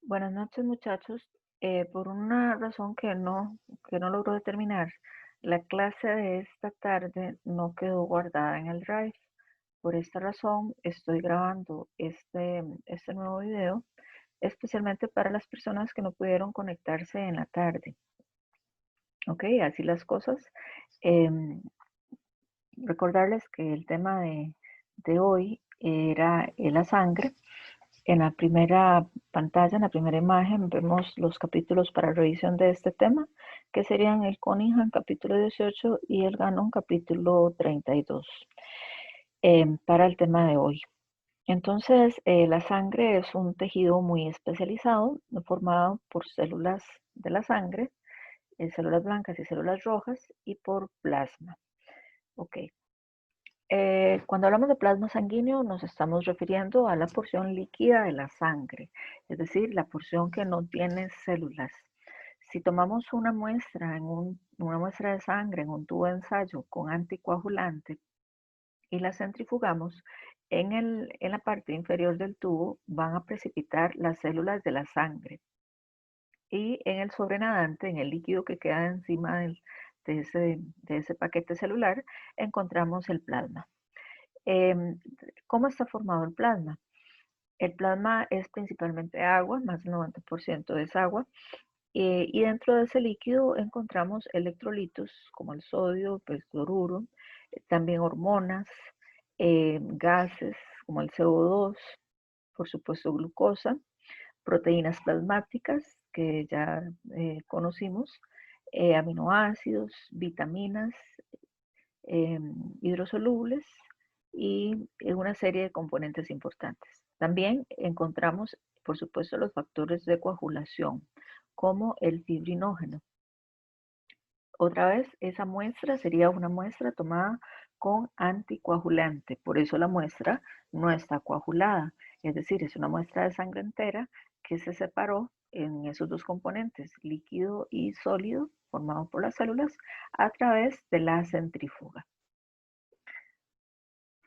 Buenas noches, muchachos. Por una razón que no logro determinar, la clase de esta tarde no quedó guardada en el Drive. Por esta razón, estoy grabando este nuevo video, especialmente para las personas que no pudieron conectarse en la tarde. Ok, así las cosas. Em, Recordarles que el tema de hoy era la sangre. En la primera pantalla, en la primera imagen, vemos los capítulos para revisión de este tema, que serían el Cunningham capítulo 18 y el Gannon capítulo 32, para el tema de hoy. Entonces, la sangre es un tejido muy especializado, formado por células de la sangre, células blancas y células rojas, y por plasma. Ok. Cuando hablamos de plasma sanguíneo nos estamos refiriendo a la porción líquida de la sangre, es decir, la porción que no tiene células. Si tomamos una muestra de sangre en un tubo de ensayo con anticoagulante y la centrifugamos, en la parte inferior del tubo van a precipitar las células de la sangre y en el sobrenadante, en el líquido que queda encima de ese paquete celular, encontramos el plasma. Em, ¿Cómo está formado el plasma? El plasma es principalmente agua, más del 90% es agua, y dentro de ese líquido encontramos electrolitos como el sodio, pues cloruro, también hormonas, gases como el CO2, por supuesto glucosa, proteínas plasmáticas que ya conocimos, aminoácidos, vitaminas, hidrosolubles y una serie de componentes importantes. También encontramos, por supuesto, los factores de coagulación, como el fibrinógeno. Otra vez, esa muestra sería una muestra tomada con anticoagulante, por eso la muestra no está coagulada, es decir, es una muestra de sangre entera que se separó en esos dos componentes, líquido y sólido, formado por las células, a través de la centrífuga.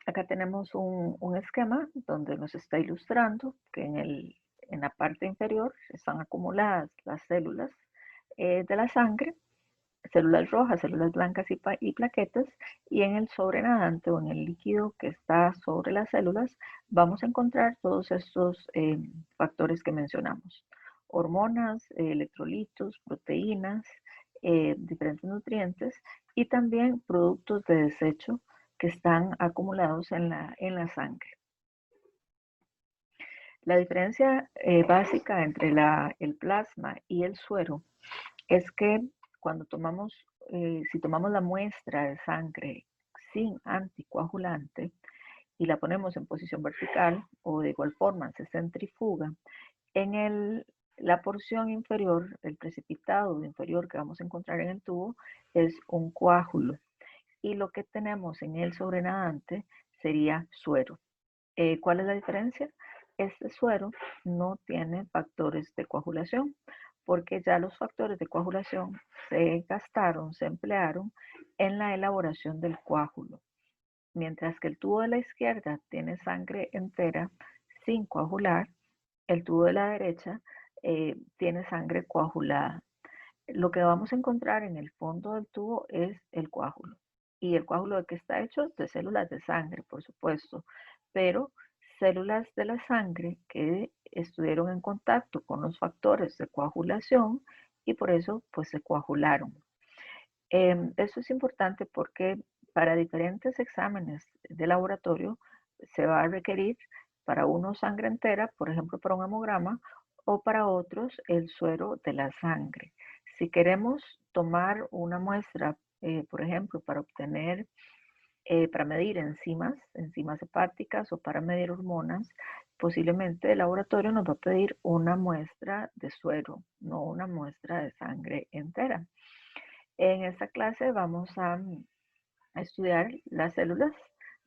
Acá tenemos un esquema donde nos está ilustrando que en la parte inferior están acumuladas las células de la sangre, células rojas, células blancas y plaquetas, y en el sobrenadante o en el líquido que está sobre las células vamos a encontrar todos estos factores que mencionamos: hormonas, electrolitos, proteínas, diferentes nutrientes y también productos de desecho que están acumulados en la sangre. La diferencia básica entre el plasma y el suero es que cuando si tomamos la muestra de sangre sin anticoagulante y la ponemos en posición vertical o de igual forma se centrifuga, la porción inferior, el precipitado inferior que vamos a encontrar en el tubo es un coágulo y lo que tenemos en el sobrenadante sería suero. ¿Cuál es la diferencia? Este suero no tiene factores de coagulación porque ya los factores de coagulación se gastaron, se emplearon en la elaboración del coágulo. Mientras que el tubo de la izquierda tiene sangre entera sin coagular, el tubo de la derecha tiene sangre coagulada. Lo que vamos a encontrar en el fondo del tubo es el coágulo. ¿Y el coágulo de qué está hecho? De células de sangre, por supuesto, pero células de la sangre que estuvieron en contacto con los factores de coagulación y por eso pues se coagularon. Esto es importante porque para diferentes exámenes de laboratorio se va a requerir para unos sangre entera, por ejemplo para un hemograma, o para otros el suero de la sangre. Si queremos tomar una muestra, por ejemplo, para medir enzimas hepáticas o para medir hormonas, posiblemente el laboratorio nos va a pedir una muestra de suero, no una muestra de sangre entera. En esta clase vamos a estudiar las células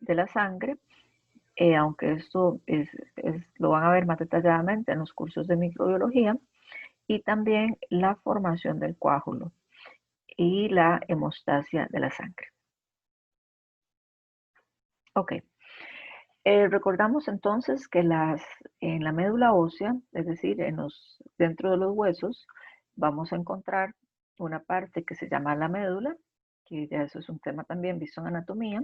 de la sangre, aunque esto lo van a ver más detalladamente en los cursos de microbiología, y también la formación del coágulo y la hemostasia de la sangre. Ok, Recordamos entonces que en la médula ósea, es decir, dentro de los huesos, vamos a encontrar una parte que se llama la médula, que ya eso es un tema también visto en anatomía,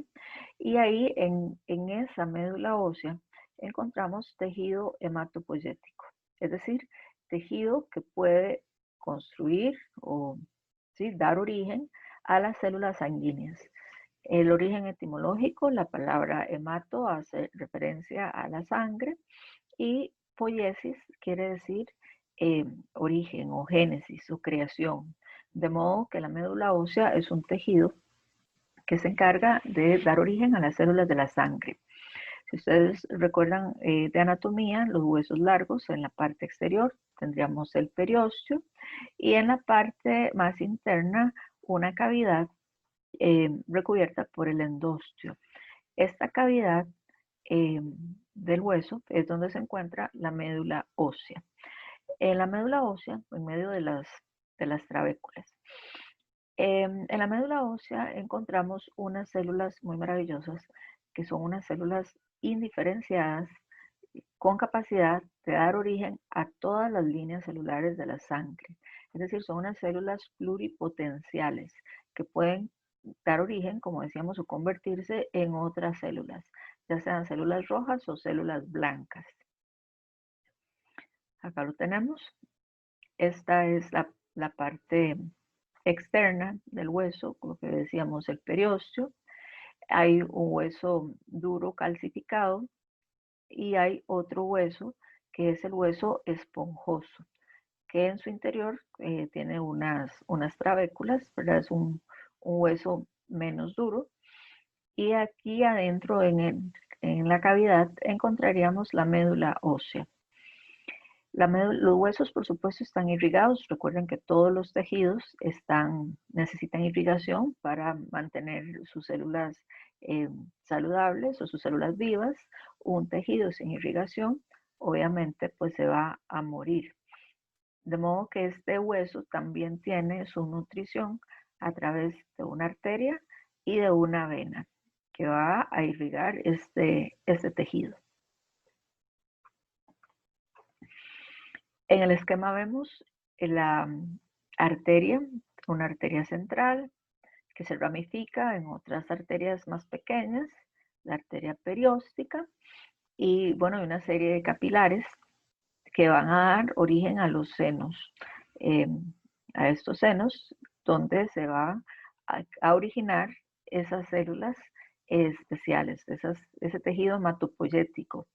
y ahí en esa médula ósea encontramos tejido hematopoyético, es decir, tejido que puede construir o ¿sí? dar origen a las células sanguíneas. El origen etimológico, la palabra hemato hace referencia a la sangre y poiesis quiere decir origen o génesis o creación. De modo que la médula ósea es un tejido que se encarga de dar origen a las células de la sangre. Si ustedes recuerdan de anatomía, los huesos largos en la parte exterior tendríamos el periósteo y en la parte más interna una cavidad recubierta por el endostio. Esta cavidad del hueso es donde se encuentra la médula ósea. En la médula ósea, en medio de las trabéculas. En la médula ósea encontramos unas células muy maravillosas, que son unas células indiferenciadas con capacidad de dar origen a todas las líneas celulares de la sangre. Es decir, son unas células pluripotenciales que pueden dar origen, como decíamos, o convertirse en otras células, ya sean células rojas o células blancas. Acá lo tenemos. Esta es la parte externa del hueso, lo que decíamos, el periósteo. Hay un hueso duro calcificado y hay otro hueso que es el hueso esponjoso, que en su interior tiene unas trabéculas, ¿verdad? Es un hueso menos duro. Y aquí adentro en la cavidad encontraríamos la médula ósea. Los huesos, por supuesto, están irrigados. Recuerden que todos los tejidos necesitan irrigación para mantener sus células saludables o sus células vivas. Un tejido sin irrigación, obviamente, pues se va a morir. De modo que este hueso también tiene su nutrición a través de una arteria y de una vena que va a irrigar este tejido. En el esquema vemos la arteria, una arteria central que se ramifica en otras arterias más pequeñas, la arteria perióstica, y bueno, hay una serie de capilares que van a dar origen a los senos, a estos senos, donde se va a originar esas células especiales, ese tejido hematopoyético.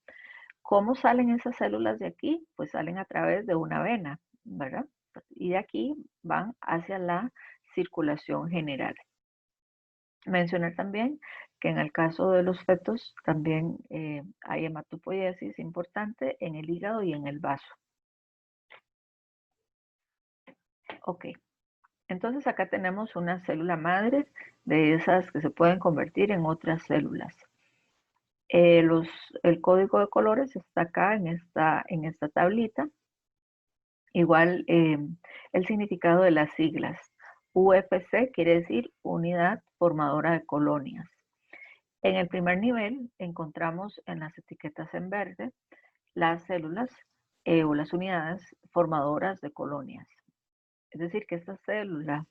¿Cómo salen esas células de aquí? Pues salen a través de una vena, ¿verdad? Y de aquí van hacia la circulación general. Mencionar también que en el caso de los fetos también hay hematopoiesis importante en el hígado y en el vaso. Ok, entonces acá tenemos una célula madre de esas que se pueden convertir en otras células. El código de colores está acá en esta tablita. Igual el significado de las siglas. UFC quiere decir Unidad Formadora de Colonias. En el primer nivel encontramos en las etiquetas en verde las células o las unidades formadoras de colonias. Es decir, que esta célula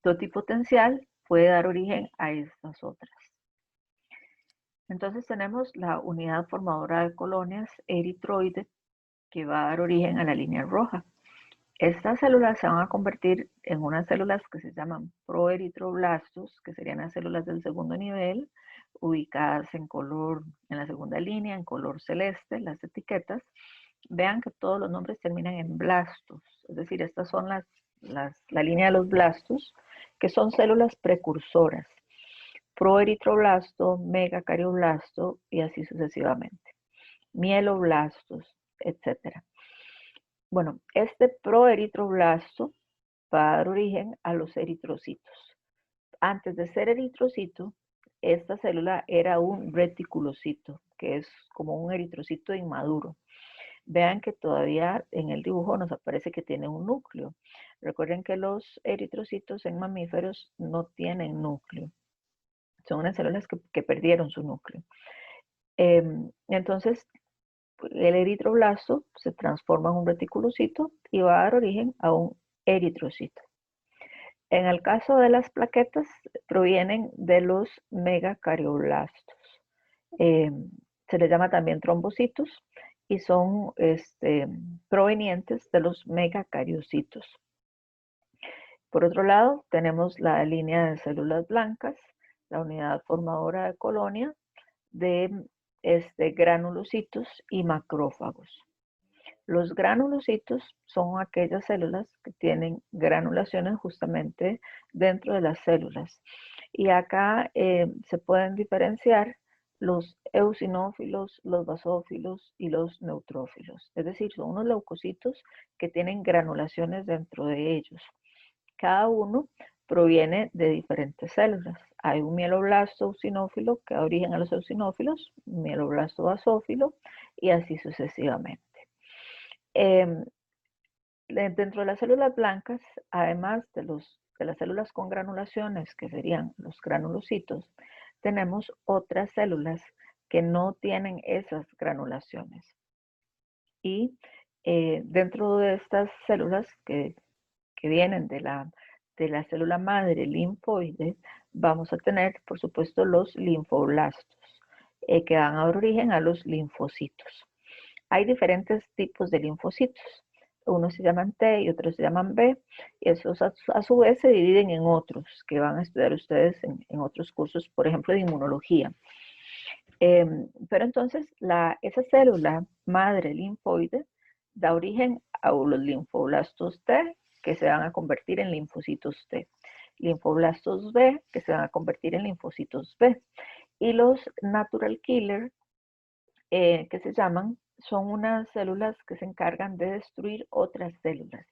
totipotencial puede dar origen a estas otras. Entonces tenemos la unidad formadora de colonias eritroide que va a dar origen a la línea roja. Estas células se van a convertir en unas células que se llaman proeritroblastos, que serían las células del segundo nivel, ubicadas en la segunda línea, en color celeste, las etiquetas. Vean que todos los nombres terminan en blastos, es decir, estas son la línea de los blastos, que son células precursoras. Proeritroblasto, megacardioblasto y así sucesivamente. Mieloblastos, etcétera. Bueno, este proeritroblasto va a dar origen a los eritrocitos. Antes de ser eritrocito, esta célula era un reticulocito, que es como un eritrocito inmaduro. Vean que todavía en el dibujo nos aparece que tiene un núcleo. Recuerden que los eritrocitos en mamíferos no tienen núcleo. Son unas células que perdieron su núcleo. Entonces, el eritroblasto se transforma en un reticulocito y va a dar origen a un eritrocito. En el caso de las plaquetas, provienen de los megacardioblastos. Se les llama también trombocitos y son provenientes de los megacariocitos. Por otro lado, tenemos la línea de células blancas, la unidad formadora de colonia de granulocitos y macrófagos. Los granulocitos son aquellas células que tienen granulaciones justamente dentro de las células. Y acá se pueden diferenciar los eosinófilos, los basófilos y los neutrófilos. Es decir, son unos leucocitos que tienen granulaciones dentro de ellos. Cada uno proviene de diferentes células. Hay un mieloblasto eosinófilo que da origen a los eosinófilos, un mieloblasto basófilo y así sucesivamente. Dentro de las células blancas, además de las células con granulaciones, que serían los granulocitos, tenemos otras células que no tienen esas granulaciones. Y dentro de estas células que vienen de la célula madre linfoide, vamos a tener, por supuesto, los linfoblastos, que dan origen a los linfocitos. Hay diferentes tipos de linfocitos. Unos se llaman T y otros se llaman B, y esos a su vez se dividen en otros que van a estudiar ustedes en otros cursos, por ejemplo, de inmunología. Pero entonces, esa célula madre linfoide da origen a los linfoblastos T, que se van a convertir en linfocitos T. Linfoblastos B, que se van a convertir en linfocitos B. Y los natural killer, que se llaman, son unas células que se encargan de destruir otras células.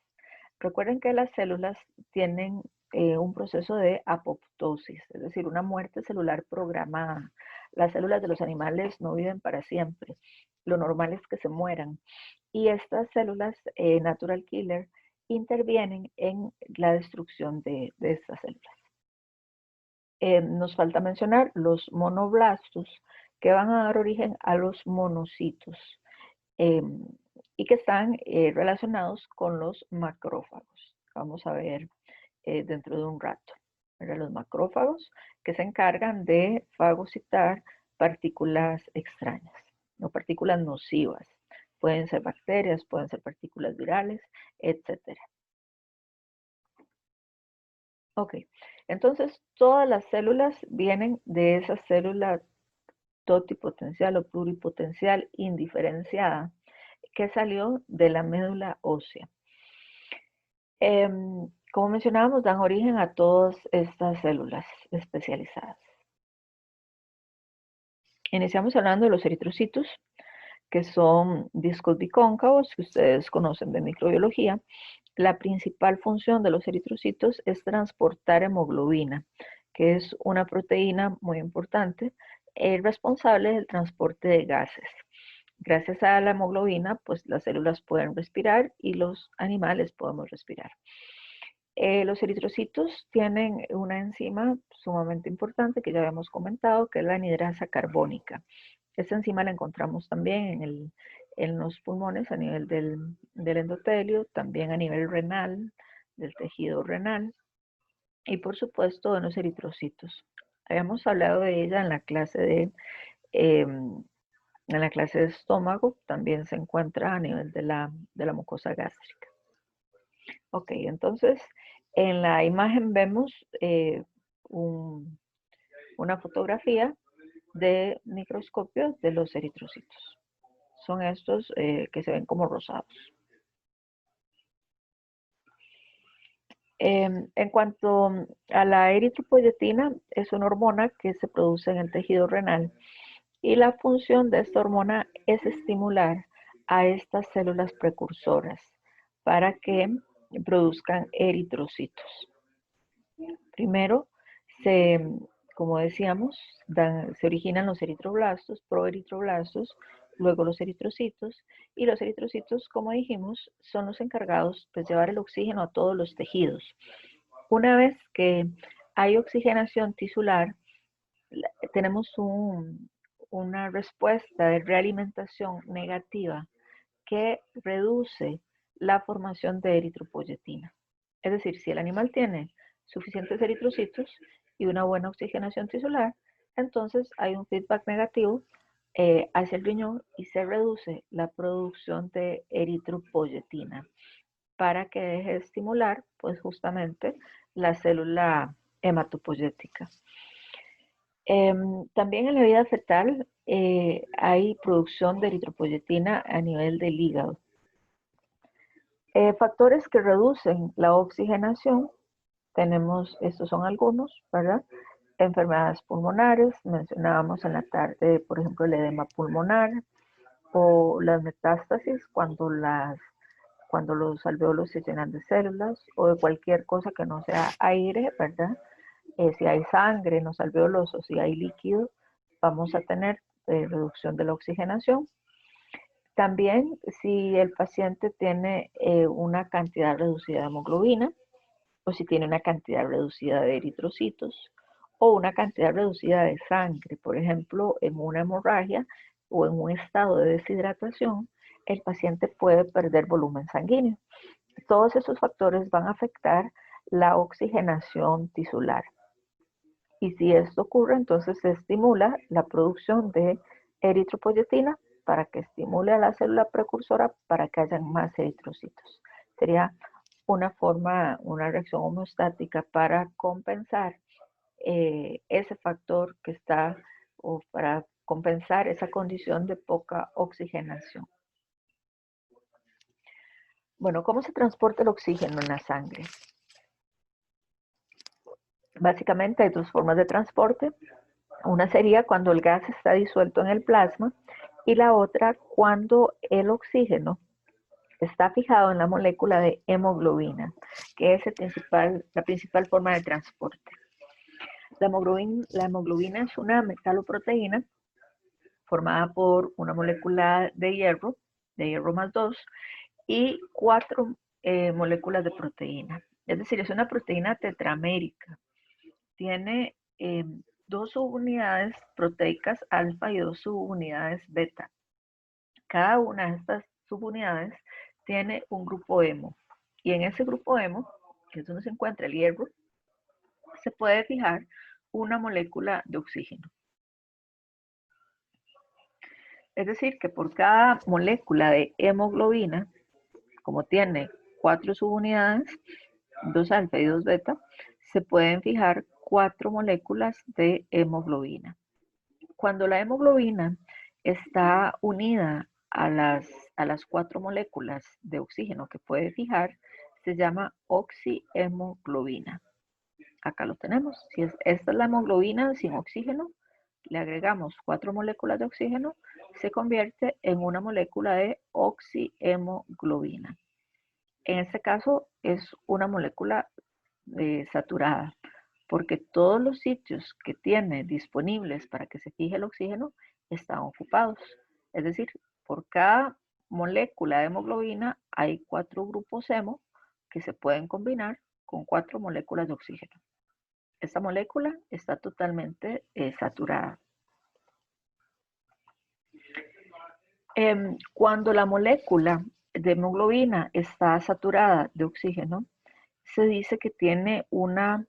Recuerden que las células tienen un proceso de apoptosis, es decir, una muerte celular programada. Las células de los animales no viven para siempre. Lo normal es que se mueran. Y estas células natural killer intervienen en la destrucción de estas células. Nos falta mencionar los monoblastos, que van a dar origen a los monocitos y que están relacionados con los macrófagos. Vamos a ver dentro de un rato. Los macrófagos que se encargan de fagocitar partículas extrañas, no partículas nocivas. Pueden ser bacterias, pueden ser partículas virales, etc. Ok, entonces todas las células vienen de esa célula totipotencial o pluripotencial indiferenciada que salió de la médula ósea. Como mencionábamos, dan origen a todas estas células especializadas. Iniciamos hablando de los eritrocitos, que son discos bicóncavos, que ustedes conocen de microbiología. La principal función de los eritrocitos es transportar hemoglobina, que es una proteína muy importante, responsable del transporte de gases. Gracias a la hemoglobina, pues las células pueden respirar y los animales podemos respirar. Los eritrocitos tienen una enzima sumamente importante que ya habíamos comentado, que es la anidrasa carbónica. Esta enzima la encontramos también en los pulmones a nivel del endotelio, también a nivel renal, del tejido renal y por supuesto de los eritrocitos. Habíamos hablado de ella en la clase de estómago, también se encuentra a nivel de la mucosa gástrica. Ok, entonces en la imagen vemos una fotografía de microscopio de los eritrocitos. Son estos que se ven como rosados. En cuanto a la eritropoyetina, es una hormona que se produce en el tejido renal y la función de esta hormona es estimular a estas células precursoras para que produzcan eritrocitos. Primero, como decíamos, se originan los eritroblastos, proeritroblastos, luego los eritrocitos, y los eritrocitos, como dijimos, son los encargados de llevar el oxígeno a todos los tejidos. Una vez que hay oxigenación tisular, tenemos una respuesta de realimentación negativa que reduce la formación de eritropoyetina. Es decir, si el animal tiene suficientes eritrocitos y una buena oxigenación tisular, entonces hay un feedback negativo hacia el riñón y se reduce la producción de eritropoyetina para que deje de estimular, pues justamente, la célula hematopoyética. También en la vida fetal hay producción de eritropoyetina a nivel del hígado. Factores que reducen la oxigenación, tenemos, estos son algunos, ¿verdad? Enfermedades pulmonares, mencionábamos en la tarde, por ejemplo, el edema pulmonar o las metástasis cuando los alveolos se llenan de células o de cualquier cosa que no sea aire, ¿verdad? Si hay sangre en los alveolos o si hay líquido, vamos a tener reducción de la oxigenación. También si el paciente tiene una cantidad reducida de hemoglobina o si tiene una cantidad reducida de eritrocitos o una cantidad reducida de sangre, por ejemplo, en una hemorragia o en un estado de deshidratación, el paciente puede perder volumen sanguíneo. Todos esos factores van a afectar la oxigenación tisular. Y si esto ocurre, entonces se estimula la producción de eritropoyetina para que estimule a la célula precursora para que haya más eritrocitos. Sería una reacción homeostática para compensar ese factor que está, o para compensar esa condición de poca oxigenación. Bueno, ¿cómo se transporta el oxígeno en la sangre? Básicamente hay dos formas de transporte. Una sería cuando el gas está disuelto en el plasma y la otra cuando el oxígeno está fijado en la molécula de hemoglobina, que es la principal forma de transporte. La hemoglobina es una metaloproteína formada por una molécula de hierro más 2, y 4 moléculas de proteína. Es decir, es una proteína tetramérica. Tiene 2 subunidades proteicas alfa y 2 subunidades beta. Cada una de estas subunidades tiene un grupo hemo. Y en ese grupo hemo, que es donde se encuentra el hierro, se puede fijar una molécula de oxígeno. Es decir, que por cada molécula de hemoglobina, como tiene 4 subunidades, 2 alfa y 2 beta, se pueden fijar 4 moléculas de hemoglobina. Cuando la hemoglobina está unida a las 4 moléculas de oxígeno que puede fijar, se llama oxihemoglobina. Acá lo tenemos. Si esta es la hemoglobina sin oxígeno, le agregamos 4 moléculas de oxígeno, se convierte en una molécula de oxihemoglobina. En este caso es una molécula saturada, porque todos los sitios que tiene disponibles para que se fije el oxígeno están ocupados. Es decir, por cada molécula de hemoglobina hay 4 grupos hemo que se pueden combinar con 4 moléculas de oxígeno. Esta molécula está totalmente saturada. Cuando la molécula de hemoglobina está saturada de oxígeno, se dice que tiene una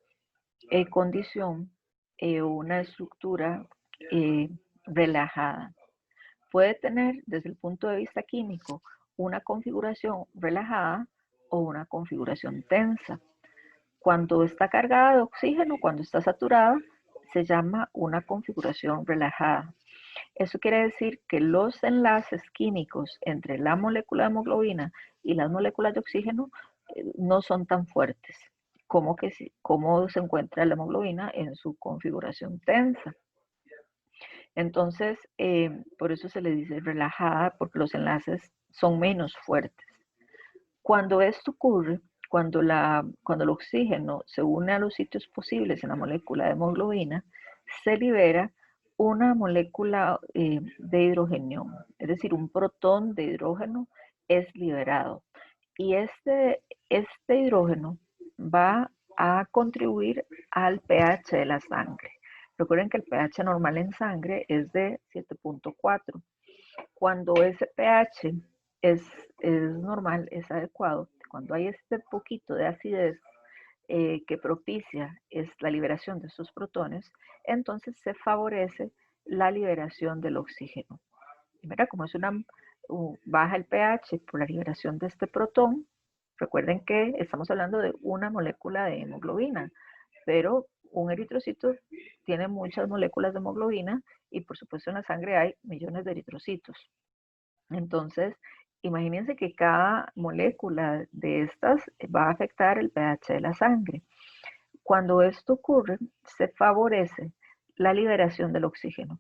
condición, una estructura relajada. Puede tener, desde el punto de vista químico, una configuración relajada o una configuración tensa. Cuando está cargada de oxígeno, cuando está saturada, se llama una configuración relajada. Eso quiere decir que los enlaces químicos entre la molécula de hemoglobina y las moléculas de oxígeno no son tan fuertes como se encuentra la hemoglobina en su configuración tensa. Entonces, por eso se le dice relajada, porque los enlaces son menos fuertes. Cuando esto ocurre, cuando el oxígeno se une a los sitios posibles en la molécula de hemoglobina, se libera una molécula de hidrogenión, es decir, un protón de hidrógeno es liberado. Y este hidrógeno va a contribuir al pH de la sangre, Recuerden que el pH normal en sangre es de 7.4. Cuando ese pH es normal, es adecuado, cuando hay este poquito de acidez que propicia es la liberación de estos protones, entonces se favorece la liberación del oxígeno. Mira, como es baja el pH por la liberación de este protón, recuerden que estamos hablando de una molécula de hemoglobina, pero un eritrocito tiene muchas moléculas de hemoglobina y por supuesto en la sangre hay millones de eritrocitos. Entonces, imagínense que cada molécula de estas va a afectar el pH de la sangre. Cuando esto ocurre, se favorece la liberación del oxígeno.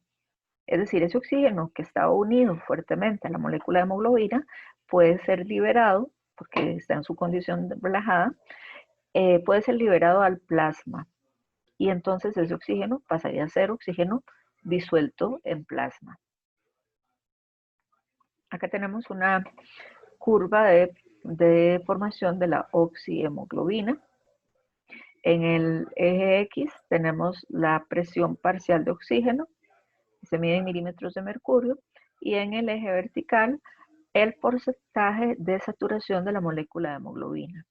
Es decir, ese oxígeno que está unido fuertemente a la molécula de hemoglobina puede ser liberado, porque está en su condición relajada, puede ser liberado al plasma. Y entonces ese oxígeno pasaría a ser oxígeno disuelto en plasma. Acá tenemos una curva de formación de la oxihemoglobina. En el eje X tenemos la presión parcial de oxígeno, se mide en milímetros de mercurio, y en el eje vertical el porcentaje de saturación de la molécula de hemoglobina.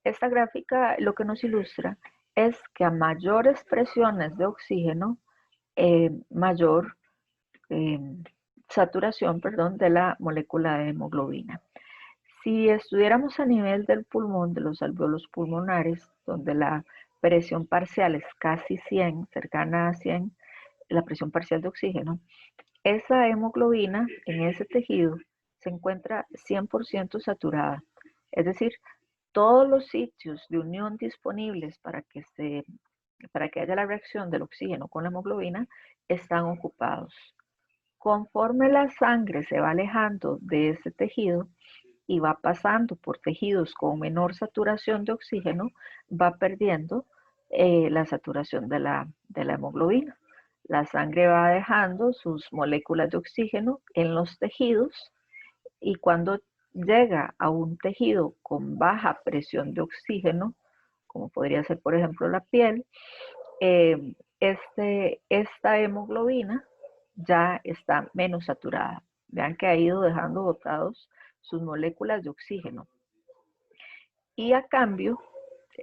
Esta gráfica lo que nos ilustra es que a mayores presiones de oxígeno, mayor saturación, de la molécula de hemoglobina. Si estuviéramos a nivel del pulmón, de los alvéolos pulmonares, donde la presión parcial es casi 100, cercana a 100, la presión parcial de oxígeno, esa hemoglobina en ese tejido se encuentra 100% saturada. Es decir, todos los sitios de unión disponibles para que haya la reacción del oxígeno con la hemoglobina están ocupados. Conforme la sangre se va alejando de ese tejido y va pasando por tejidos con menor saturación de oxígeno, va perdiendo la saturación de la hemoglobina. La sangre va dejando sus moléculas de oxígeno en los tejidos y cuando llega a un tejido con baja presión de oxígeno, como podría ser por ejemplo la piel, esta hemoglobina ya está menos saturada. Vean que ha ido dejando botados sus moléculas de oxígeno. Y a cambio,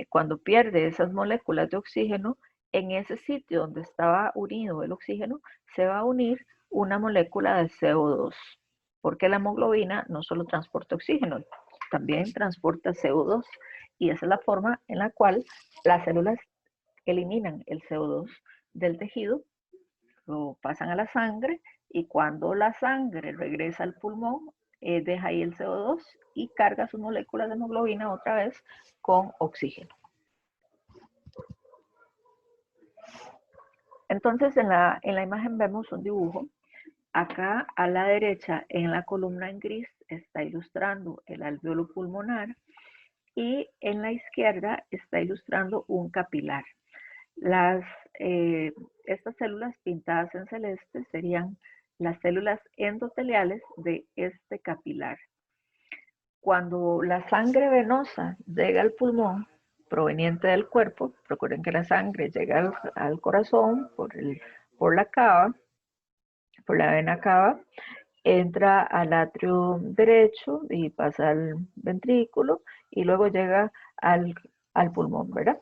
cuando pierde esas moléculas de oxígeno, en ese sitio donde estaba unido el oxígeno, se va a unir una molécula de CO2, porque la hemoglobina no solo transporta oxígeno, también transporta CO2, y esa es la forma en la cual las células eliminan el CO2 del tejido, lo pasan a la sangre, y cuando la sangre regresa al pulmón, deja ahí el CO2 y carga sus moléculas de hemoglobina otra vez con oxígeno. Entonces en la imagen vemos un dibujo. Acá a la derecha en la columna en gris está ilustrando el alvéolo pulmonar y en la izquierda está ilustrando un capilar. Estas células pintadas en celeste serían las células endoteliales de este capilar. Cuando la sangre venosa llega al pulmón proveniente del cuerpo, recuerden que la sangre llega al corazón por la cava, por la vena cava, entra al atrio derecho y pasa al ventrículo y luego llega al pulmón, ¿verdad?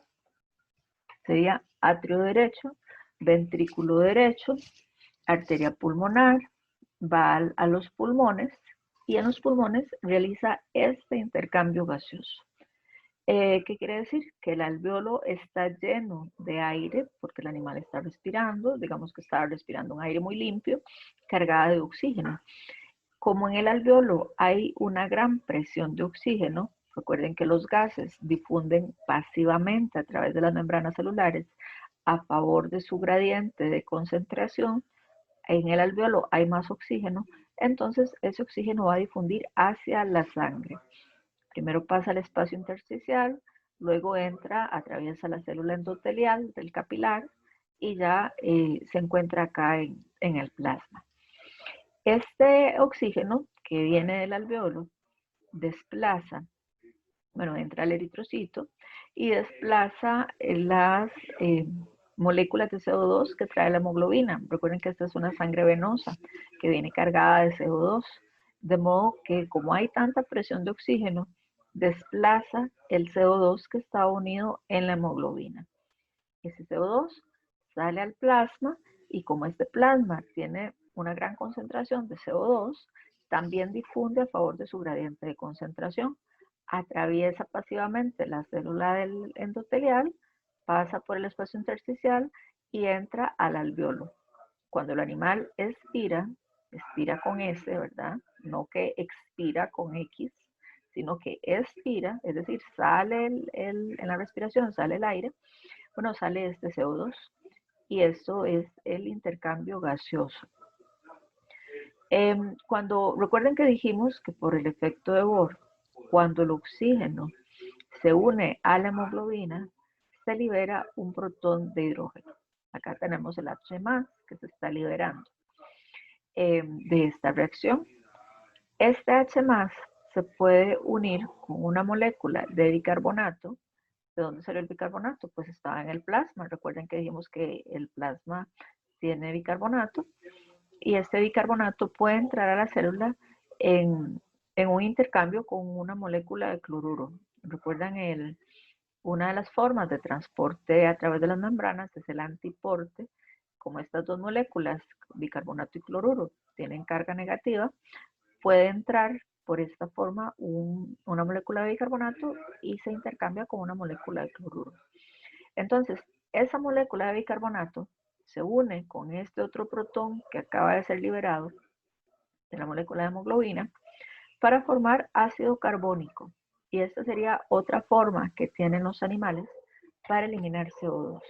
Sería atrio derecho, ventrículo derecho, arteria pulmonar, va a los pulmones y en los pulmones realiza este intercambio gaseoso. ¿Qué quiere decir? Que el alvéolo está lleno de aire porque el animal está respirando, digamos que está respirando un aire muy limpio, cargada de oxígeno. Como en el alvéolo hay una gran presión de oxígeno, recuerden que los gases difunden pasivamente a través de las membranas celulares a favor de su gradiente de concentración. En el alvéolo hay más oxígeno, entonces ese oxígeno va a difundir hacia la sangre. Primero pasa al espacio intersticial, luego entra, atraviesa la célula endotelial del capilar y ya se encuentra acá en el plasma. Este oxígeno que viene del alvéolo desplaza, entra al eritrocito y desplaza las moléculas de CO2 que trae la hemoglobina. Recuerden que esta es una sangre venosa que viene cargada de CO2, de modo que como hay tanta presión de oxígeno, desplaza el CO2 que está unido en la hemoglobina. Ese CO2 sale al plasma y como este plasma tiene una gran concentración de CO2, también difunde a favor de su gradiente de concentración. Atraviesa pasivamente la célula del endotelial, pasa por el espacio intersticial y entra al alveolo. Cuando el animal expira, expira con S, ¿verdad? No que expira con X, sino que expira, es decir, sale en la respiración, sale el aire, bueno, sale este CO2 y esto es el intercambio gaseoso. Recuerden que dijimos que por el efecto de Bohr, cuando el oxígeno se une a la hemoglobina, se libera un protón de hidrógeno. Acá tenemos el H+, que se está liberando de esta reacción. Este H+, se puede unir con una molécula de bicarbonato. ¿De dónde salió el bicarbonato? Pues estaba en el plasma. Recuerden que dijimos que el plasma tiene bicarbonato y este bicarbonato puede entrar a la célula en un intercambio con una molécula de cloruro. Recuerdan, una de las formas de transporte a través de las membranas es el antiporte. Como estas dos moléculas, bicarbonato y cloruro, tienen carga negativa, puede entrar por esta forma una molécula de bicarbonato y se intercambia con una molécula de cloruro. Entonces, esa molécula de bicarbonato se une con este otro protón que acaba de ser liberado de la molécula de hemoglobina para formar ácido carbónico. Y esta sería otra forma que tienen los animales para eliminar CO2.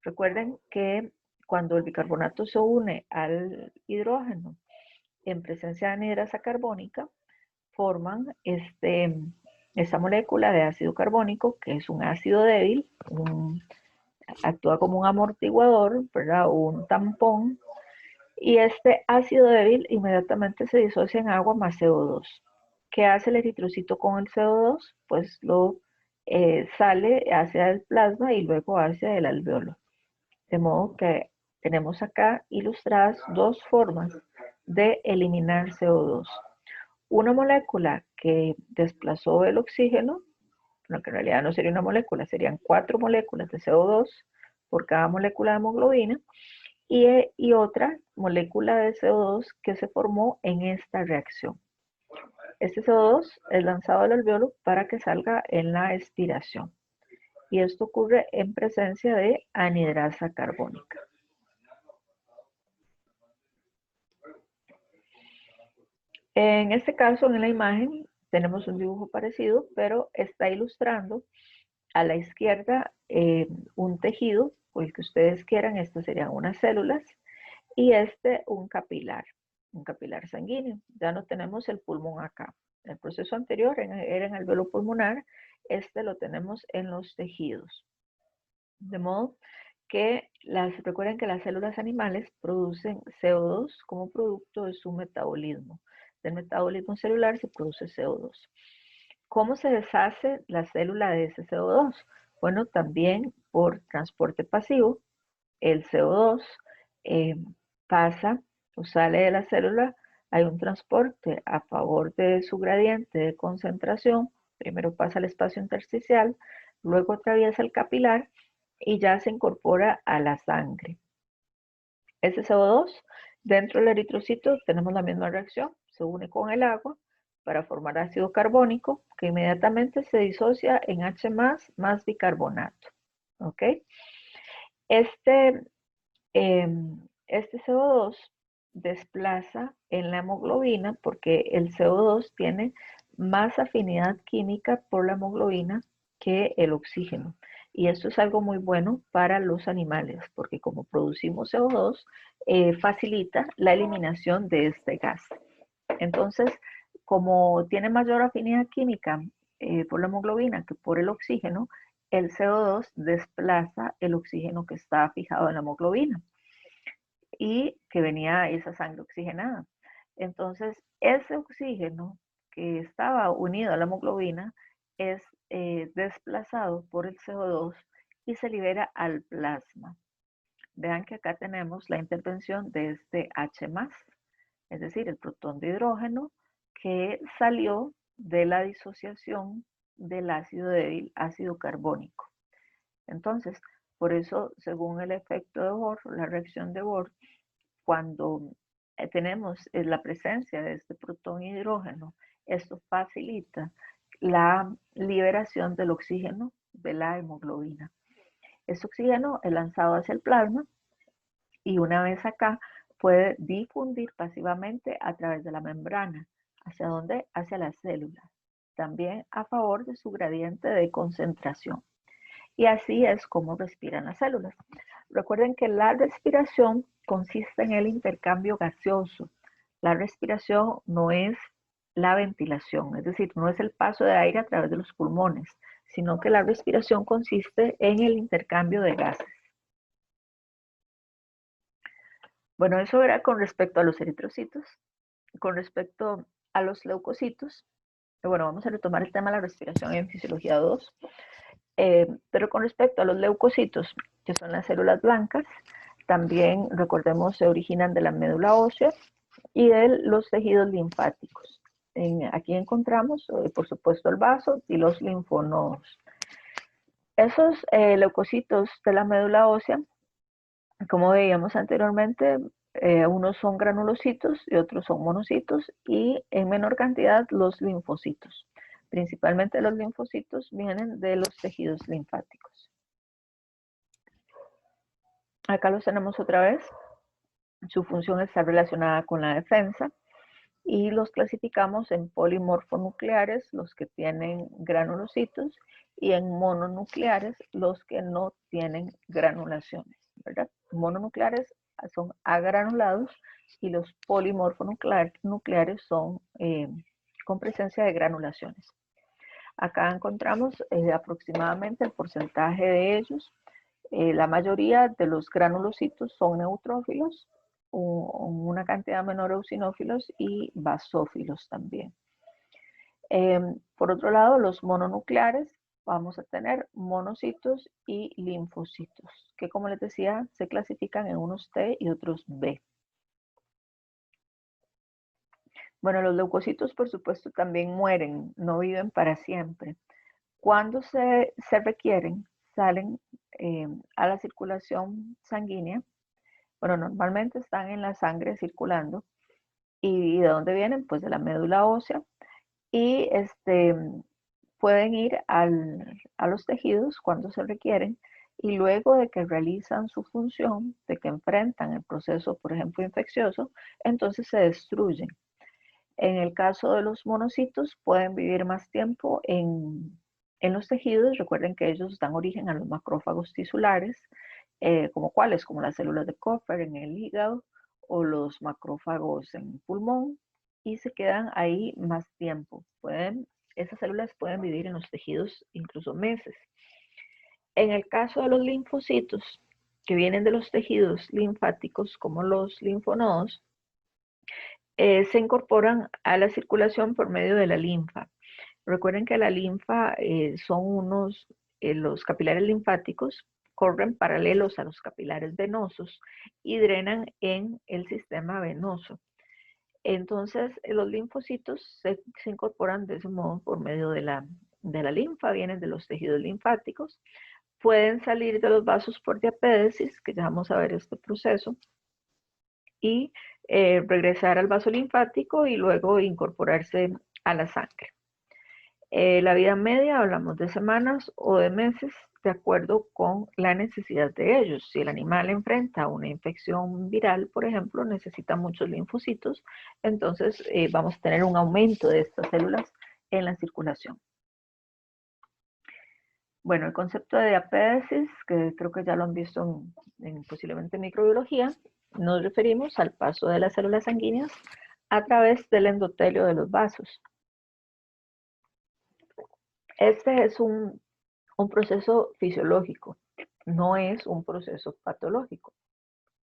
Recuerden que cuando el bicarbonato se une al hidrógeno en presencia de anhidrasa carbónica, forman esta molécula de ácido carbónico, que es un ácido débil, actúa como un amortiguador, ¿verdad? O un tampón, y este ácido débil inmediatamente se disocia en agua más CO2. ¿Qué hace el eritrocito con el CO2? Pues lo sale hacia el plasma y luego hacia el alveolo. De modo que tenemos acá ilustradas dos formas de eliminar CO2. Una molécula que desplazó el oxígeno, bueno, que en realidad no sería una molécula, serían 4 moléculas de CO2 por cada molécula de hemoglobina, y otra molécula de CO2 que se formó en esta reacción. Este CO2 es lanzado al alveolo para que salga en la expiración. Y esto ocurre en presencia de anhidrasa carbónica. En este caso, en la imagen, tenemos un dibujo parecido, pero está ilustrando a la izquierda un tejido, o el que ustedes quieran, estas serían unas células, y un capilar sanguíneo. Ya no tenemos el pulmón acá. El proceso anterior era en el alveolo pulmonar, este lo tenemos en los tejidos. De modo que recuerden que las células animales producen CO2 como producto de su metabolismo. Del metabolismo celular se produce CO2. ¿Cómo se deshace la célula de ese CO2? Bueno, también por transporte pasivo, el CO2 pasa o sale de la célula, hay un transporte a favor de su gradiente de concentración, primero pasa al espacio intersticial, luego atraviesa el capilar y ya se incorpora a la sangre. Ese CO2, dentro del eritrocito tenemos la misma reacción, se une con el agua para formar ácido carbónico que inmediatamente se disocia en H+, más bicarbonato. ¿Ok? Este CO2 desplaza en la hemoglobina porque el CO2 tiene más afinidad química por la hemoglobina que el oxígeno. Y esto es algo muy bueno para los animales porque como producimos CO2, facilita la eliminación de este gas. Entonces, como tiene mayor afinidad química por la hemoglobina que por el oxígeno, el CO2 desplaza el oxígeno que está fijado en la hemoglobina y que venía esa sangre oxigenada. Entonces, ese oxígeno que estaba unido a la hemoglobina es desplazado por el CO2 y se libera al plasma. Vean que acá tenemos la intervención de este H+, es decir, el protón de hidrógeno que salió de la disociación del ácido débil, ácido carbónico. Entonces, por eso, según el efecto de Bohr, la reacción de Bohr, cuando tenemos la presencia de este protón y hidrógeno, esto facilita la liberación del oxígeno de la hemoglobina. Este oxígeno es lanzado hacia el plasma y una vez acá puede difundir pasivamente a través de la membrana. ¿Hacia dónde? Hacia las células. También a favor de su gradiente de concentración. Y así es como respiran las células. Recuerden que la respiración consiste en el intercambio gaseoso. La respiración no es la ventilación, es decir, no es el paso de aire a través de los pulmones, sino que la respiración consiste en el intercambio de gases. Bueno, eso era con respecto a los eritrocitos. Con respecto a los leucocitos, bueno, vamos a retomar el tema de la respiración en Fisiología 2. Pero con respecto a los leucocitos, que son las células blancas, también recordemos se originan de la médula ósea y de los tejidos linfáticos. Aquí encontramos, por supuesto, el vaso y los linfonodos. Esos leucocitos de la médula ósea, como veíamos anteriormente, unos son granulocitos y otros son monocitos y en menor cantidad los linfocitos. Principalmente los linfocitos vienen de los tejidos linfáticos. Acá los tenemos otra vez. Su función está relacionada con la defensa y los clasificamos en polimorfonucleares, los que tienen granulocitos, y en mononucleares, los que no tienen granulaciones, ¿verdad? Mononucleares son agranulados y los polimorfonucleares son con presencia de granulaciones. Acá encontramos aproximadamente el porcentaje de ellos. La mayoría de los granulocitos son neutrófilos, una cantidad menor eosinófilos y basófilos también. Por otro lado, los mononucleares, vamos a tener monocitos y linfocitos, que como les decía, se clasifican en unos T y otros B. Bueno, los leucocitos, por supuesto, también mueren, no viven para siempre. Cuando se requieren, salen a la circulación sanguínea. Bueno, normalmente están en la sangre circulando. ¿Y de dónde vienen? Pues de la médula ósea. Y pueden ir a los tejidos cuando se requieren. Y luego de que realizan su función, de que enfrentan el proceso, por ejemplo, infeccioso, entonces se destruyen. En el caso de los monocitos, pueden vivir más tiempo en los tejidos. Recuerden que ellos dan origen a los macrófagos tisulares, como cuáles, como las células de Kupffer en el hígado o los macrófagos en el pulmón, y se quedan ahí más tiempo. Esas células pueden vivir en los tejidos incluso meses. En el caso de los linfocitos, que vienen de los tejidos linfáticos, como los linfonodos, se incorporan a la circulación por medio de la linfa. Recuerden que la linfa son los capilares linfáticos corren paralelos a los capilares venosos y drenan en el sistema venoso. Entonces, los linfocitos se incorporan de ese modo por medio de la linfa, vienen de los tejidos linfáticos, pueden salir de los vasos por diapédesis, que ya vamos a ver este proceso, y regresar al vaso linfático y luego incorporarse a la sangre. La vida media hablamos de semanas o de meses de acuerdo con la necesidad de ellos. Si el animal enfrenta una infección viral, por ejemplo, necesita muchos linfocitos, entonces vamos a tener un aumento de estas células en la circulación. Bueno, el concepto de diapédesis, que creo que ya lo han visto posiblemente en microbiología, nos referimos al paso de las células sanguíneas a través del endotelio de los vasos. Este es un proceso fisiológico, no es un proceso patológico.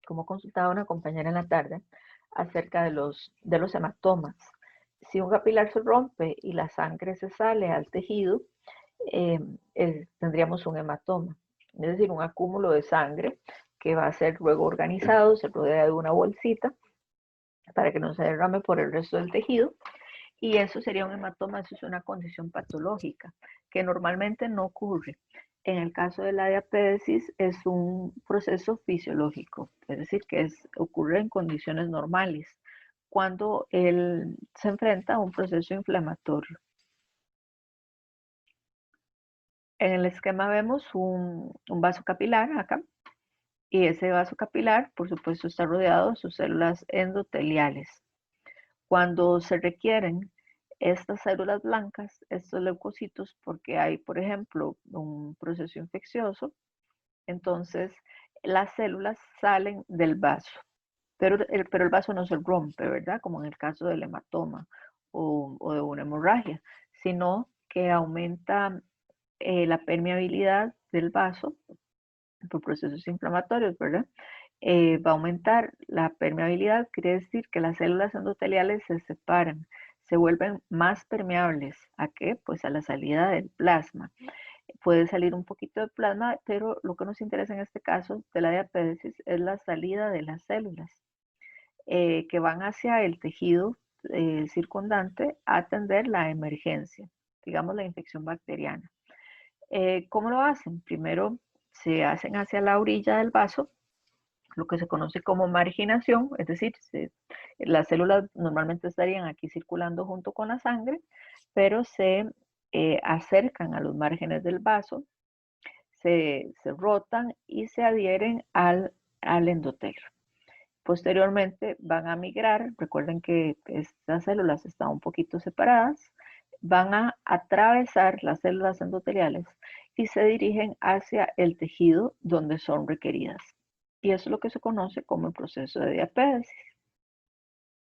Como consultaba una compañera en la tarde acerca de los hematomas. Si un capilar se rompe y la sangre se sale al tejido, tendríamos un hematoma, es decir, un acúmulo de sangre que va a ser luego organizado, se rodea de una bolsita para que no se derrame por el resto del tejido. Y eso sería un hematoma, eso es una condición patológica que normalmente no ocurre. En el caso de la diapédesis es un proceso fisiológico, es decir, que ocurre en condiciones normales, cuando él se enfrenta a un proceso inflamatorio. En el esquema vemos un vaso capilar acá, y ese vaso capilar, por supuesto, está rodeado de sus células endoteliales. Cuando se requieren estas células blancas, estos leucocitos, porque hay, por ejemplo, un proceso infeccioso, entonces las células salen del vaso, pero el vaso no se rompe, ¿verdad? Como en el caso del hematoma o de una hemorragia, sino que aumenta la permeabilidad del vaso por procesos inflamatorios, ¿verdad? Va a aumentar la permeabilidad, quiere decir que las células endoteliales se separan, se vuelven más permeables. ¿A qué? Pues a la salida del plasma. Puede salir un poquito de plasma, pero lo que nos interesa en este caso de la diapédesis es la salida de las células que van hacia el tejido circundante a atender la emergencia, digamos la infección bacteriana. ¿Cómo lo hacen? Primero se hacen hacia la orilla del vaso, lo que se conoce como marginación, es decir, las células normalmente estarían aquí circulando junto con la sangre, pero se acercan a los márgenes del vaso, se rotan y se adhieren al endotelio. Posteriormente van a migrar, recuerden que estas células están un poquito separadas, van a atravesar las células endoteliales y se dirigen hacia el tejido donde son requeridas. Y eso es lo que se conoce como el proceso de diapédesis.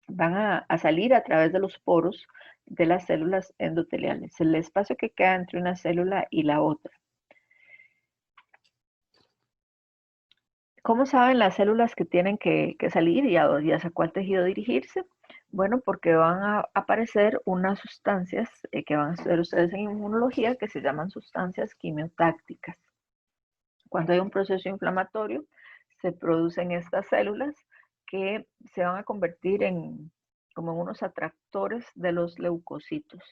Van a salir a través de los poros de las células endoteliales, el espacio que queda entre una célula y la otra. ¿Cómo saben las células que tienen que salir y hacia cuál tejido dirigirse? Bueno, porque van a aparecer unas sustancias que van a estudiar ustedes en inmunología que se llaman sustancias quimiotácticas. Cuando hay un proceso inflamatorio, se producen estas células que se van a convertir como en unos atractores de los leucocitos.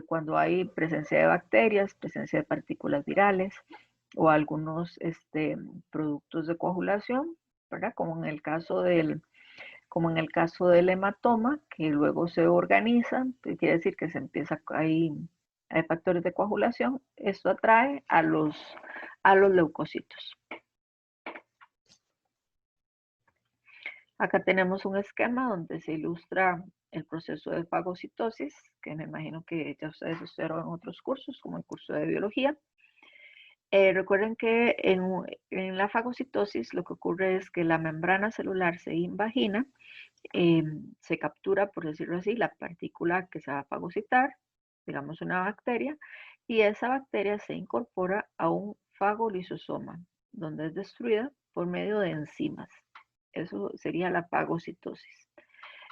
Cuando hay presencia de bacterias, presencia de partículas virales o algunos productos de coagulación, ¿verdad? Como en el caso del hematoma, que luego se organizan, que quiere decir que se empieza, hay factores de coagulación, esto atrae a los leucocitos. Acá tenemos un esquema donde se ilustra el proceso de fagocitosis, que me imagino que ya ustedes estudiaron en otros cursos, como el curso de biología. Recuerden que en la fagocitosis lo que ocurre es que la membrana celular se invagina, se captura, por decirlo así, la partícula que se va a fagocitar, digamos una bacteria, y esa bacteria se incorpora a un fagolisosoma, donde es destruida por medio de enzimas. Eso sería la fagocitosis.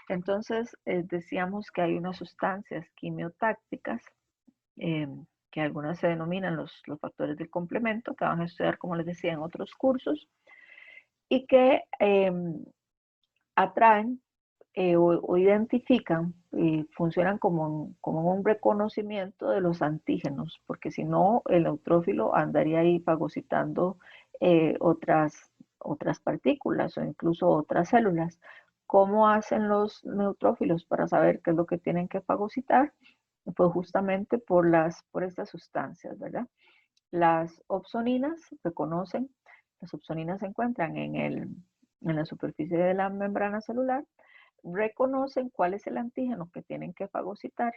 Entonces, decíamos que hay unas sustancias quimiotácticas, que algunas se denominan los factores del complemento, que van a estudiar, como les decía, en otros cursos, y que atraen o identifican y funcionan como un reconocimiento de los antígenos, porque si no, el neutrófilo andaría ahí fagocitando otras partículas o incluso otras células. ¿Cómo hacen los neutrófilos para saber qué es lo que tienen que fagocitar? Pues justamente por estas sustancias, ¿verdad? Las opsoninas reconocen, las opsoninas se encuentran en la superficie de la membrana celular, reconocen cuál es el antígeno que tienen que fagocitar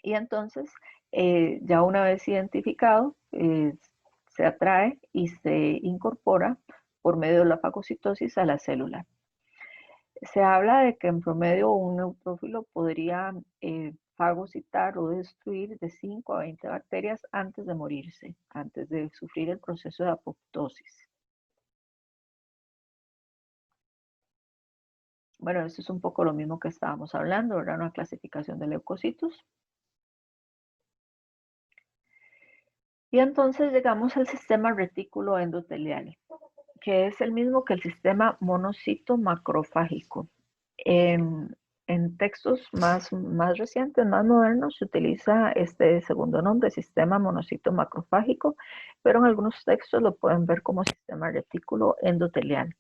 y entonces ya una vez identificado se atrae y se incorpora por medio de la fagocitosis a la célula. Se habla de que en promedio un neutrófilo podría fagocitar o destruir de 5 a 20 bacterias antes de morirse, antes de sufrir el proceso de apoptosis. Bueno, esto es un poco lo mismo que estábamos hablando, ¿verdad? Una clasificación de leucocitos. Y entonces llegamos al sistema retículo endotelial. que es el mismo que el sistema monocito macrofágico. En textos más recientes, más modernos, se utiliza este segundo nombre, sistema monocito macrofágico, pero en algunos textos lo pueden ver como sistema retículo endotelial.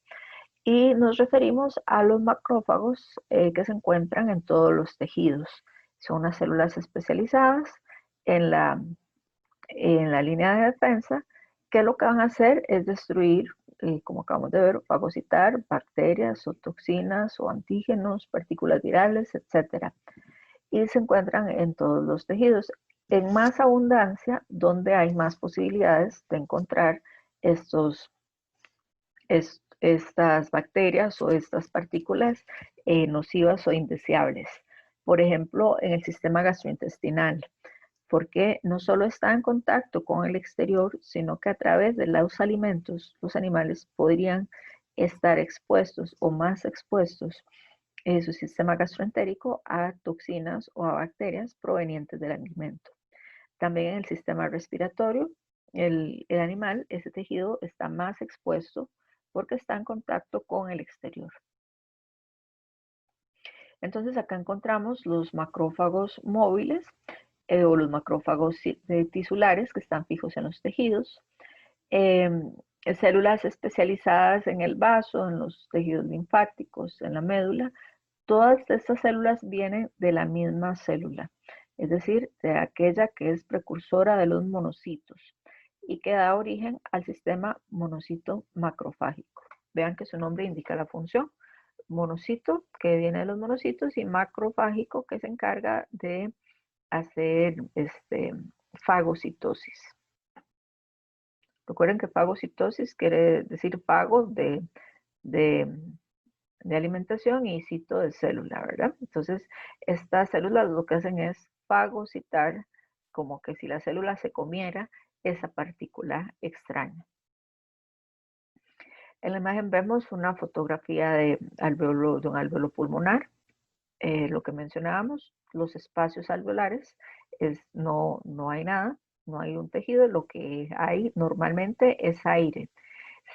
Y nos referimos a los macrófagos que se encuentran en todos los tejidos. Son unas células especializadas en la línea de defensa, que lo que van a hacer es destruir, como acabamos de ver, fagocitar bacterias o toxinas o antígenos, partículas virales, etc. Y se encuentran en todos los tejidos, en más abundancia, donde hay más posibilidades de encontrar estas bacterias o estas partículas nocivas o indeseables. Por ejemplo, en el sistema gastrointestinal, porque no solo está en contacto con el exterior, sino que a través de los alimentos, los animales podrían estar expuestos o más expuestos en su sistema gastroentérico a toxinas o a bacterias provenientes del alimento. También en el sistema respiratorio, el animal, ese tejido está más expuesto porque está en contacto con el exterior. Entonces acá encontramos los macrófagos móviles o los macrófagos tisulares que están fijos en los tejidos, células especializadas en el vaso, en los tejidos linfáticos, en la médula. Todas estas células vienen de la misma célula, es decir, de aquella que es precursora de los monocitos y que da origen al sistema monocito macrofágico. Vean que su nombre indica la función. Monocito, que viene de los monocitos, y macrofágico, que se encarga de hacer fagocitosis. Recuerden que fagocitosis quiere decir fago de alimentación y cito de célula, ¿verdad? Entonces, estas células lo que hacen es fagocitar, como que si la célula se comiera esa partícula extraña. En la imagen vemos una fotografía de un alveolo pulmonar. Lo que mencionábamos, los espacios alveolares, no hay nada, no hay un tejido, lo que hay normalmente es aire.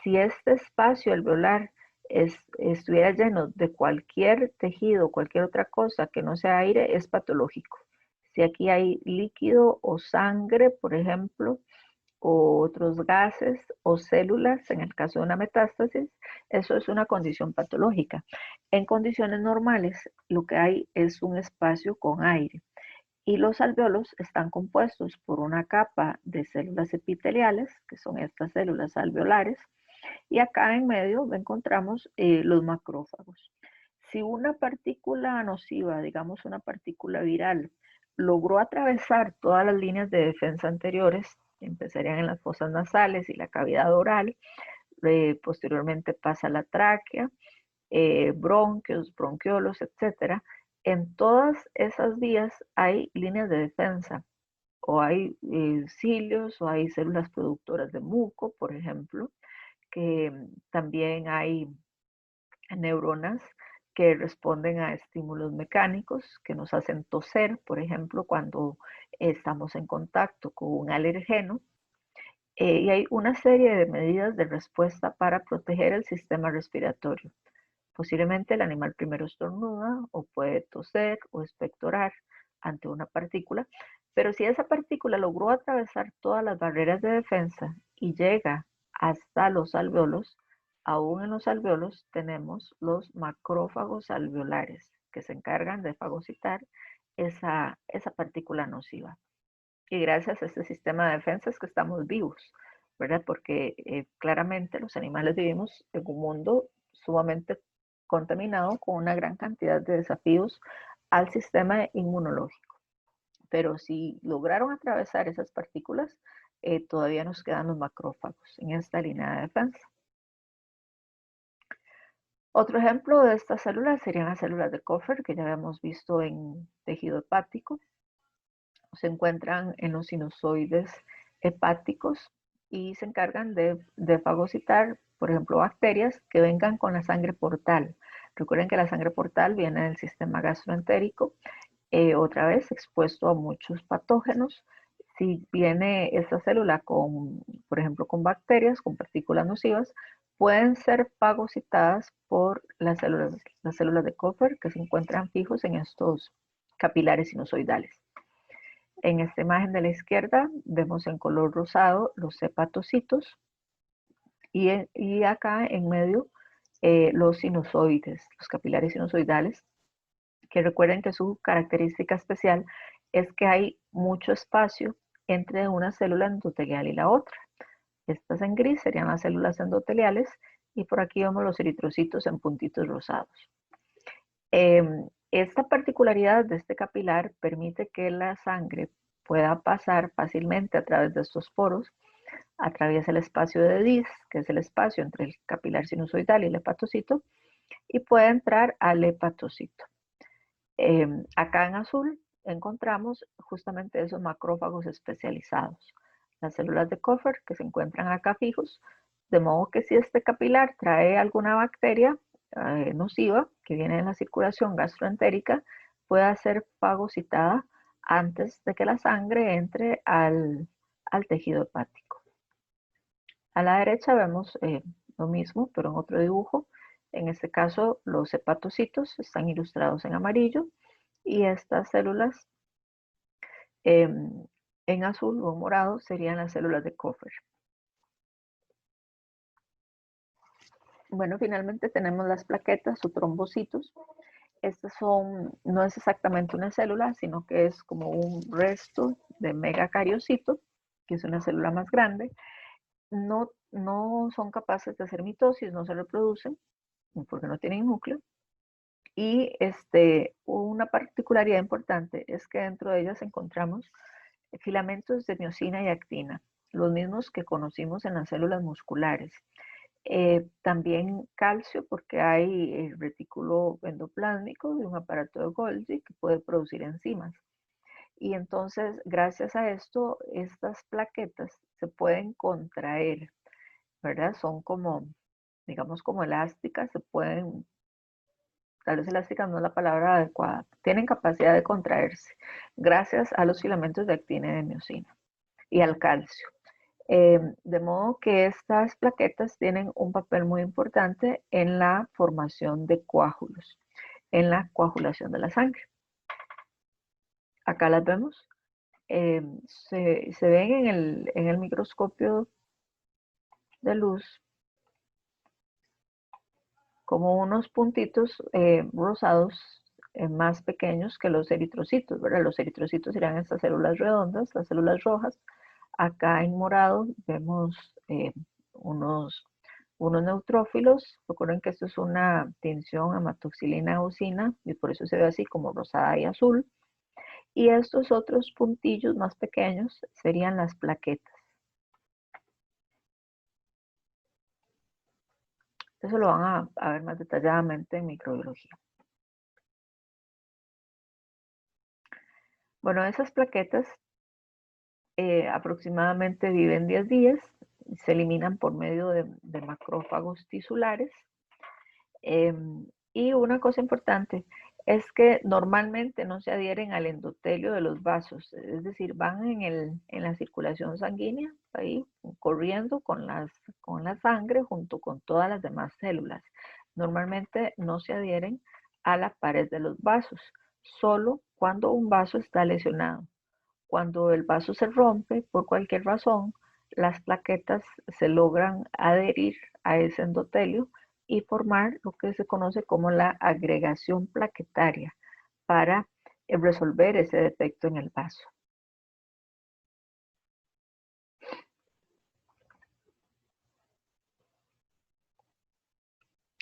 Si este espacio alveolar estuviera lleno de cualquier tejido, cualquier otra cosa que no sea aire, es patológico. Si aquí hay líquido o sangre, por ejemplo, o otros gases o células, en el caso de una metástasis, eso es una condición patológica. En condiciones normales, lo que hay es un espacio con aire y los alveolos están compuestos por una capa de células epiteliales, que son estas células alveolares, y acá en medio encontramos los macrófagos. Si una partícula nociva, digamos una partícula viral, logró atravesar todas las líneas de defensa anteriores, empezarían en las fosas nasales y la cavidad oral, posteriormente pasa a la tráquea, bronquios, bronquiolos, etc. En todas esas vías hay líneas de defensa, o hay cilios, o hay células productoras de muco, por ejemplo, que también hay neuronas que responden a estímulos mecánicos que nos hacen toser, por ejemplo, cuando estamos en contacto con un alergeno. Y hay una serie de medidas de respuesta para proteger el sistema respiratorio. Posiblemente el animal primero estornuda o puede toser o expectorar ante una partícula, pero si esa partícula logró atravesar todas las barreras de defensa y llega hasta los alveolos, aún en los alveolos tenemos los macrófagos alveolares que se encargan de fagocitar esa partícula nociva. Y gracias a este sistema de defensa es que estamos vivos, ¿verdad? Porque claramente los animales vivimos en un mundo sumamente contaminado con una gran cantidad de desafíos al sistema inmunológico. Pero si lograron atravesar esas partículas, todavía nos quedan los macrófagos en esta línea de defensa. Otro ejemplo de estas células serían las células de Kupffer, que ya habíamos visto en tejido hepático. Se encuentran en los sinusoides hepáticos y se encargan de fagocitar, por ejemplo, bacterias que vengan con la sangre portal. Recuerden que la sangre portal viene del sistema gastroentérico, otra vez expuesto a muchos patógenos. Si viene esta célula con, por ejemplo, con bacterias, con partículas nocivas, pueden ser fagocitadas por las células de Kupffer que se encuentran fijos en estos capilares sinusoidales. En esta imagen de la izquierda vemos en color rosado los hepatocitos y acá en medio los sinusoides, los capilares sinusoidales, que recuerden que su característica especial es que hay mucho espacio entre una célula endotelial y la otra. Estas en gris serían las células endoteliales y por aquí vemos los eritrocitos en puntitos rosados. Esta particularidad de este capilar permite que la sangre pueda pasar fácilmente a través de estos poros, atraviesa el espacio de Dis, que es el espacio entre el capilar sinusoidal y el hepatocito, y puede entrar al hepatocito. Acá en azul encontramos justamente esos macrófagos especializados, las células de Kupffer que se encuentran acá fijos, de modo que si este capilar trae alguna bacteria nociva que viene en la circulación gastroentérica, pueda ser fagocitada antes de que la sangre entre al tejido hepático. A la derecha vemos lo mismo, pero en otro dibujo. En este caso, los hepatocitos están ilustrados en amarillo y estas células en azul o morado serían las células de Kupffer. Bueno, finalmente tenemos las plaquetas o trombocitos. Estas no es exactamente una célula, sino que es como un resto de megacariocito, que es una célula más grande. No son capaces de hacer mitosis, no se reproducen, porque no tienen núcleo. Y una particularidad importante es que dentro de ellas encontramos filamentos de miosina y actina, los mismos que conocimos en las células musculares. También calcio, porque hay el retículo endoplásmico de un aparato de Golgi que puede producir enzimas. Y entonces, gracias a esto, estas plaquetas se pueden contraer, ¿verdad? Son como, digamos, como elásticas, se pueden, tal vez elásticas no es la palabra adecuada, tienen capacidad de contraerse gracias a los filamentos de actina y de miosina y al calcio. De modo que estas plaquetas tienen un papel muy importante en la formación de coágulos, en la coagulación de la sangre. Acá las vemos. Se ven en el microscopio de luz como unos puntitos rosados más pequeños que los eritrocitos, ¿verdad? Los eritrocitos serían estas células redondas, las células rojas. Acá en morado vemos unos neutrófilos. Recuerden que esto es una tinción hematoxilina-eosina y por eso se ve así como rosada y azul. Y estos otros puntillos más pequeños serían las plaquetas. Eso lo van a ver más detalladamente en microbiología. Bueno, esas plaquetas aproximadamente viven 10 días, se eliminan por medio de macrófagos tisulares. Y una cosa importante es que normalmente no se adhieren al endotelio de los vasos, es decir, van en la circulación sanguínea, ahí corriendo con la sangre junto con todas las demás células. Normalmente no se adhieren a la pared de los vasos, solo cuando un vaso está lesionado. Cuando el vaso se rompe por cualquier razón, las plaquetas se logran adherir a ese endotelio y formar lo que se conoce como la agregación plaquetaria para resolver ese defecto en el vaso.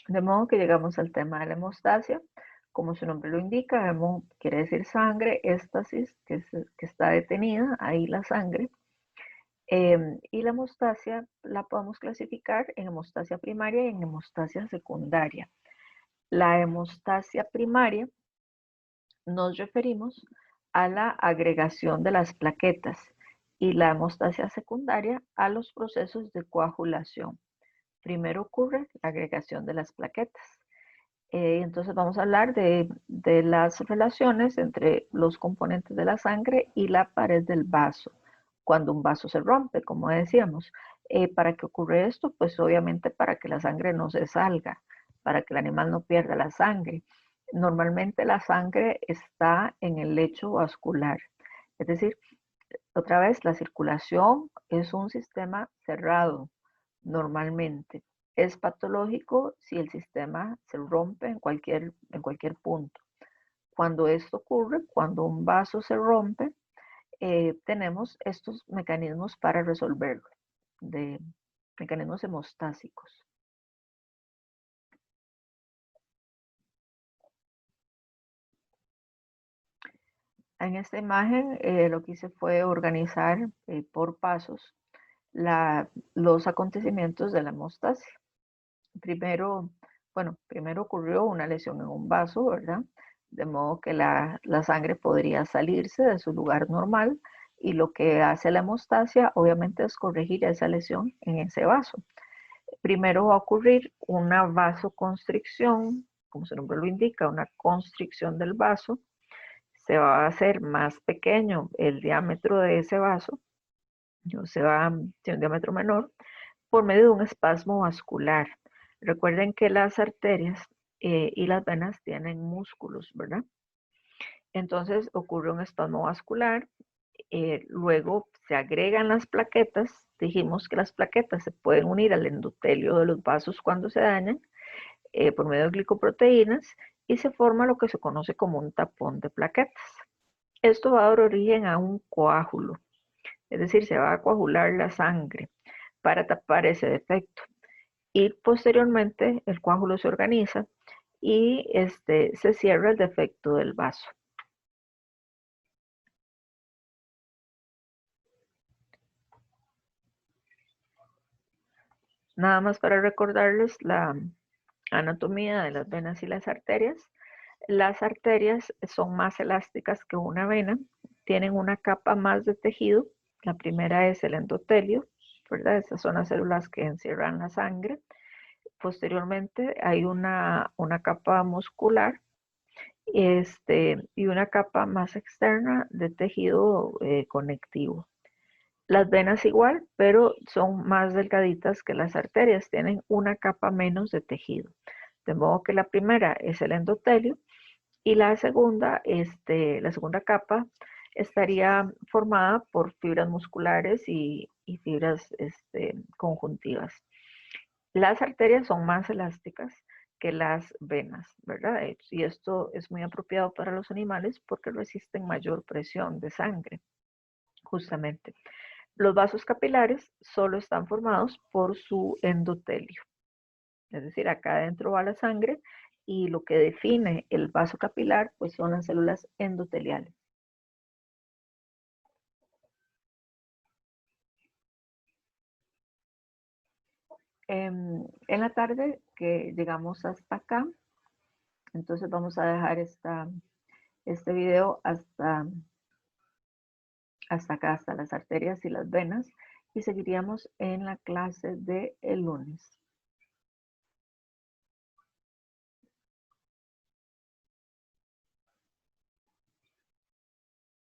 De modo que llegamos al tema de la hemostasia. Como su nombre lo indica, hemo quiere decir sangre, éstasis, que está detenida, ahí la sangre. Y la hemostasia la podemos clasificar en hemostasia primaria y en hemostasia secundaria. La hemostasia primaria nos referimos a la agregación de las plaquetas y la hemostasia secundaria a los procesos de coagulación. Primero ocurre la agregación de las plaquetas. Entonces vamos a hablar de las relaciones entre los componentes de la sangre y la pared del vaso. Cuando un vaso se rompe, como decíamos, ¿Para qué ocurre esto? Pues obviamente para que la sangre no se salga, para que el animal no pierda la sangre. Normalmente la sangre está en el lecho vascular, es decir, otra vez la circulación es un sistema cerrado normalmente. Es patológico si el sistema se rompe en cualquier punto. Cuando esto ocurre, cuando un vaso se rompe, tenemos estos mecanismos para resolverlo, de mecanismos hemostásicos. En esta imagen lo que hice fue organizar por pasos los acontecimientos de la hemostasia. Primero, bueno, primero ocurrió una lesión en un vaso, ¿verdad? De modo que la sangre podría salirse de su lugar normal y lo que hace la hemostasia obviamente es corregir esa lesión en ese vaso. Primero va a ocurrir una vasoconstricción, como su nombre lo indica, una constricción del vaso. Se va a hacer más pequeño el diámetro de ese vaso, o se va a tener un diámetro menor, por medio de un espasmo vascular. Recuerden que las arterias y las venas tienen músculos, ¿verdad? Entonces ocurre un espasmo vascular, luego se agregan las plaquetas. Dijimos que las plaquetas se pueden unir al endotelio de los vasos cuando se dañan por medio de glicoproteínas y se forma lo que se conoce como un tapón de plaquetas. Esto va a dar origen a un coágulo, es decir, se va a coagular la sangre para tapar ese defecto. Y posteriormente el coágulo se organiza y se cierra el defecto del vaso. Nada más para recordarles la anatomía de las venas y las arterias. Las arterias son más elásticas que una vena, tienen una capa más de tejido. La primera es el endotelio, ¿verdad? Estas son las células que encierran la sangre. Posteriormente hay una capa muscular y una capa más externa de tejido conectivo. Las venas igual, pero son más delgaditas que las arterias, tienen una capa menos de tejido. De modo que la primera es el endotelio y la segunda capa estaría formada por fibras musculares y fibras conjuntivas. Las arterias son más elásticas que las venas, ¿verdad? Y esto es muy apropiado para los animales porque resisten mayor presión de sangre, justamente. Los vasos capilares solo están formados por su endotelio. Es decir, acá adentro va la sangre y lo que define el vaso capilar pues son las células endoteliales. En la tarde que llegamos hasta acá, entonces vamos a dejar este video hasta acá, hasta las arterias y las venas, y seguiríamos en la clase del lunes.